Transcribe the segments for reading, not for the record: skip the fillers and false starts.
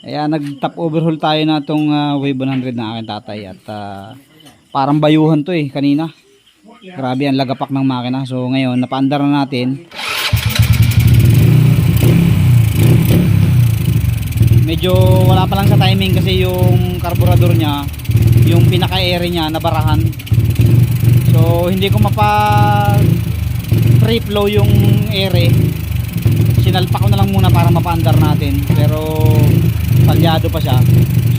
Kaya nag-top overhaul tayo na itong Wave 100 na aking tatay. At parang bayuhan to kanina. Grabe ang lagapak ng makina. So ngayon napaandar na natin. Medyo wala pa lang sa timing kasi yung carburetor niya, yung pinaka-air niya nabarahan. So hindi ko free flow yung air. Sinalpak ko na lang muna para mapaandar natin. Pero palyado pa siya.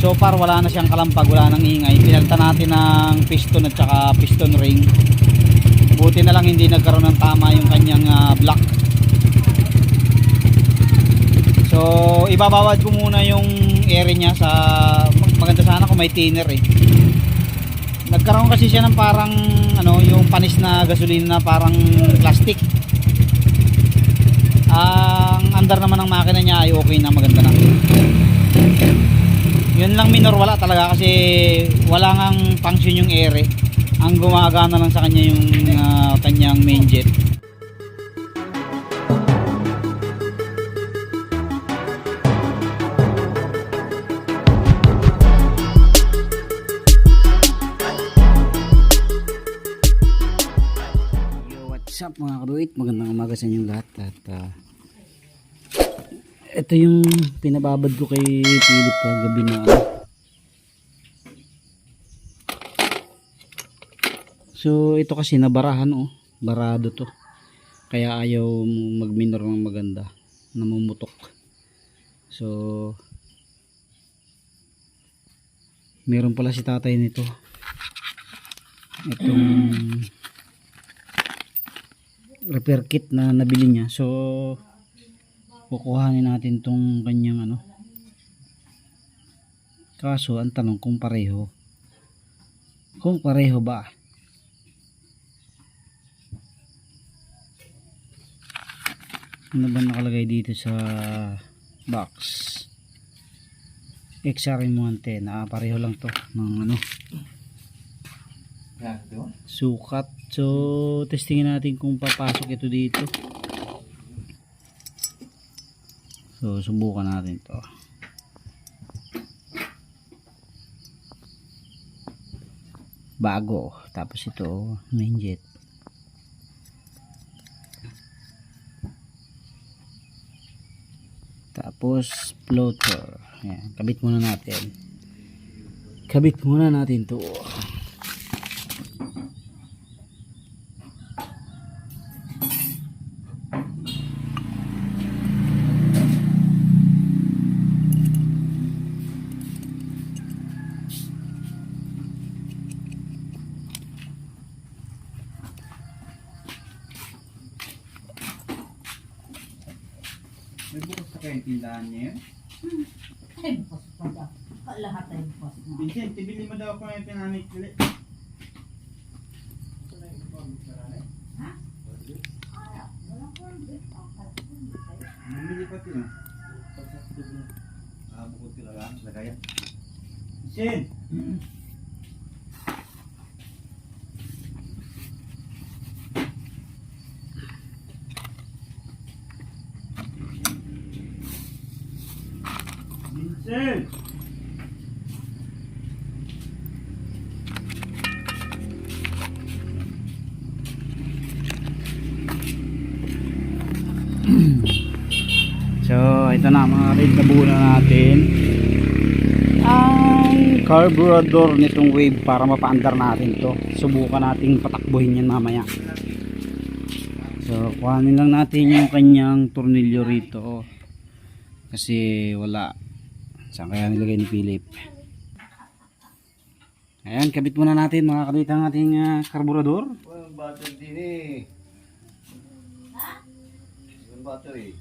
So far wala na siyang kalampag, wala nang ingay. Pinalitan natin ng piston at saka piston ring. Buti na lang hindi nagkaroon ng tama yung kanyang block. So ibabawad ko muna yung air niya sa maganda sana kung may thinner Nagkaroon kasi siya ng parang yung panis na gasolina na parang plastic. Ang andar naman ng makina niya ay okay na, maganda na. Yun lang minor, wala talaga kasi wala ngang function yung air Ang gumagana lang sa kanya yung kanyang main jet. What's up mga karuit, magandang umaga sa inyong lahat. At ito yung pinababad ko kay Philip gabi na So ito kasi nabarahan barado to. Kaya ayaw magminor ng maganda, namumutok. So meron pala si tatay nito. Itong repair kit na nabili niya. So kukuhanin natin tong kanyang kaso ang tanong kung pareho ba. Ano ba nakalagay dito sa box? XRM110 pareho lang to ng sukat. So testingin natin kung papasok ito dito. So subukan natin to. Bago, tapos ito main jet. Tapos floater. Ayan, kabit muna natin to. May bukas na kayong tindahan niya yun? Ay, bukas pa daw. Lahat ay bukas na. Vincent, tibili mo daw kung yung pinanay kili. Ha? Wala ko ang bit. Mamili pati no? Bukod ka lang, lagayan. Vincent! Vincent! So ito na mga kapatid, nabunan natin ang carburetor nitong Wave para mapaandar natin to. Subukan nating patakbuhin yan mamaya. So kuhanin lang natin yung kanyang tornilyo rito kasi wala. Saan kaya nilagay ni Philip? Ayan, kabit muna natin mga kapatid ang ating carburetor. Walang battery din eh. Walang battery.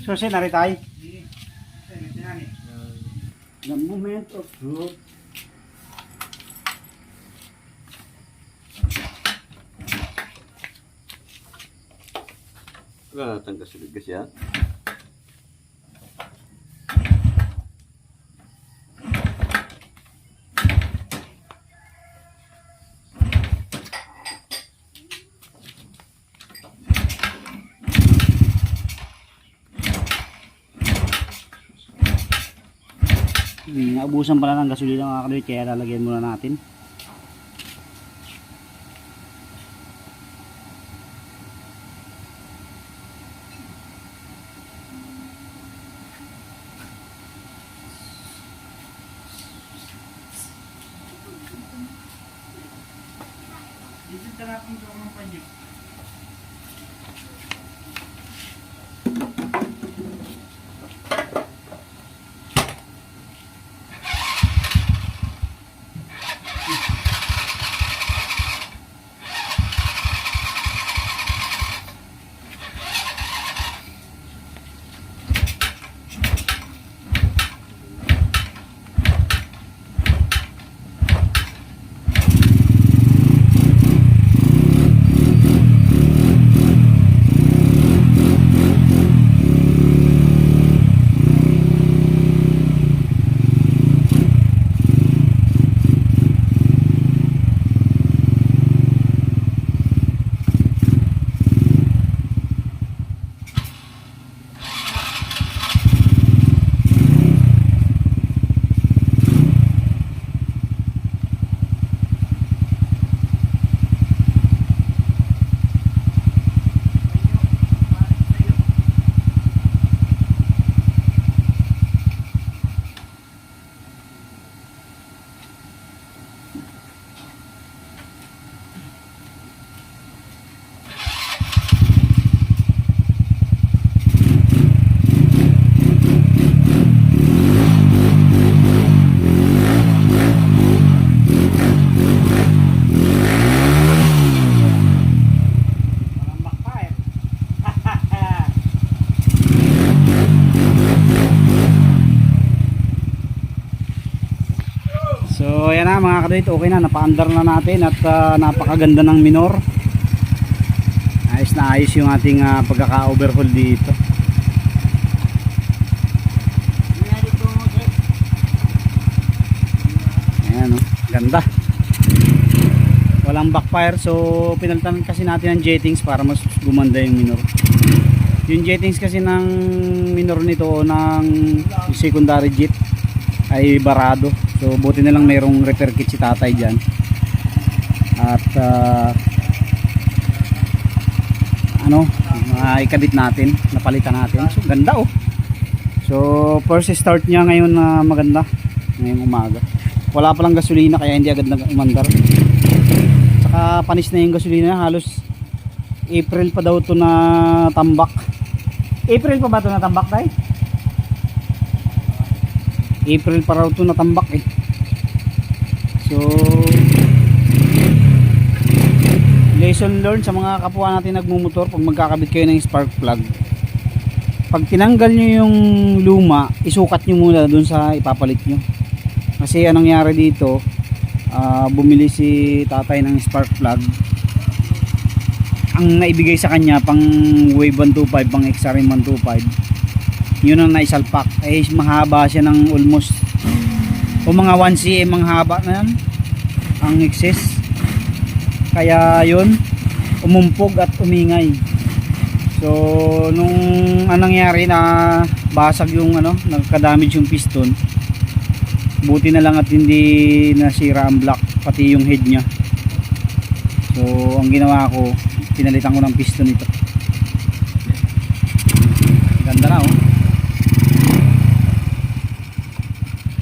Susi, naritay. Sige. Ito na ni. The moment of truth. Wala natang kasulig siya. Naubusan pala ng gasolina mga kadawit, kaya lalagyan muna natin. Dito ka natin ito ng panyo. So ayan na mga kadawit, okay na, napa-under na natin at napakaganda ng minor. Ayos na ayos yung ating pagkaka-overhaul dito. Ayan o, ganda. Walang backfire, so pinalitan kasi natin ng jettings para mas gumanda yung minor. Yung jettings kasi ng minor nito ng secondary jet ay barado. So buti na lang mayroong repair kit si tatay dyan. At ikabit natin, napalitan natin. So ganda oh. So first start niya ngayon na maganda. Ngayong umaga. Wala palang gasolina kaya hindi agad nag-umandar. Tsaka panis na yung gasolina, halos April pa daw to na tambak. April pa ba to na tambak tayo? April pa raw ito natambak eh. So lesson learned sa mga kapwa natin nagmumotor, pag magkakabit kayo ng spark plug, pag tinanggal nyo yung luma, isukat nyo muna dun sa ipapalit nyo. Kasi anong nangyari dito, bumili si tatay ng spark plug, ang naibigay sa kanya pang Wave 125, pang XRM 125, yun ang naisalpak. Eh mahaba siya ng almost o mga 1 cm ang haba na yan ang excess, kaya yun umumpog at umingay. So nung anong nangyari na basag yung nagka-damage yung piston, buti na lang at hindi nasira ang block pati yung head nya. So ang ginawa ko, pinalitan ko ng piston ito. Ganda na oh.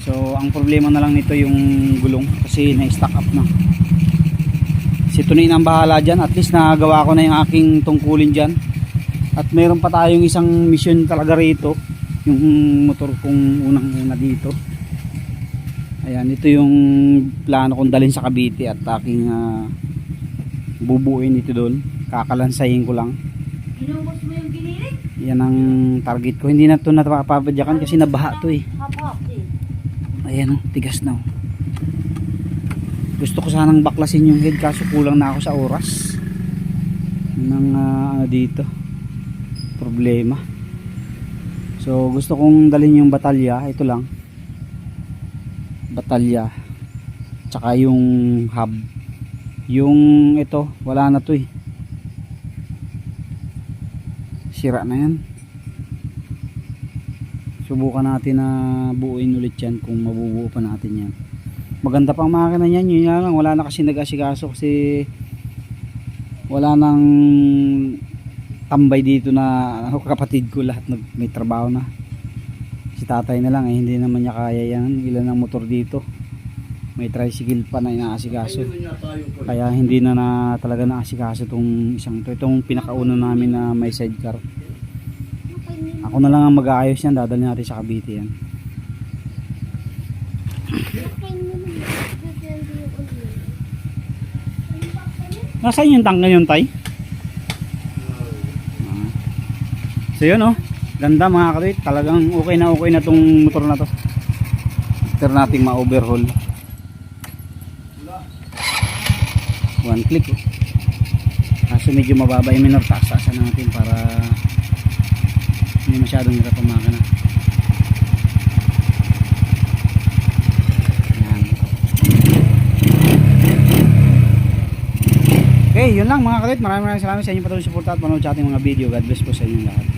So ang problema na lang nito yung gulong kasi na-stack up na. Si Tunin ang bahala dyan. At least nagawa ko na yung aking tungkulin dyan. At meron pa tayong isang mission talaga rito, yung motor kong unang-una dito. Ayan, ito yung plano kong dalhin sa Cavite at aking bubuin ito doon. Kakalansayin ko lang. Inubos mo yung giniling? Yan ang target ko. Hindi na ito napapadyakan kasi nabaha to eh. Hap-hap eh. Ayan oh, tigas na oh. Gusto ko sanang baklasin yung head kaso kulang na ako sa oras. Yun ang dito problema. So gusto kong dalhin yung batalya. Ito lang. Batalya. Tsaka yung hub. Yung ito, wala na to eh. Sira na yan. Subukan natin na buuin ulit yan kung mabubuo pa natin yan. Maganda pang makina yan. Yun nga lang, wala na kasi nag-asikaso kasi wala nang tambay dito na kapatid ko lahat may trabaho na. Si tatay na lang eh, hindi naman niya kaya yan. Ilan ang motor dito. May tricycle pa na inaasikaso. Kaya hindi na talaga naasikaso itong isang to. Itong pinakauna namin na may sidecar. Ako na lang ang mag-aayos yan. Dadalhin natin sa Cavite yan. Nasaan yung tangga yun, tay? So yun oh. Ganda mga katuit. Talagang okay na tong motor na to. After nating ma-overhaul. One click oh. Kaso medyo mababa yung minor. Taas-taasan natin para hindi masyadong hirap ang makina. Yan. Okay, yun lang mga katuit. Maraming salamat sa inyong patuloy suporta at manood sa ating mga video. God bless po sa inyong lahat.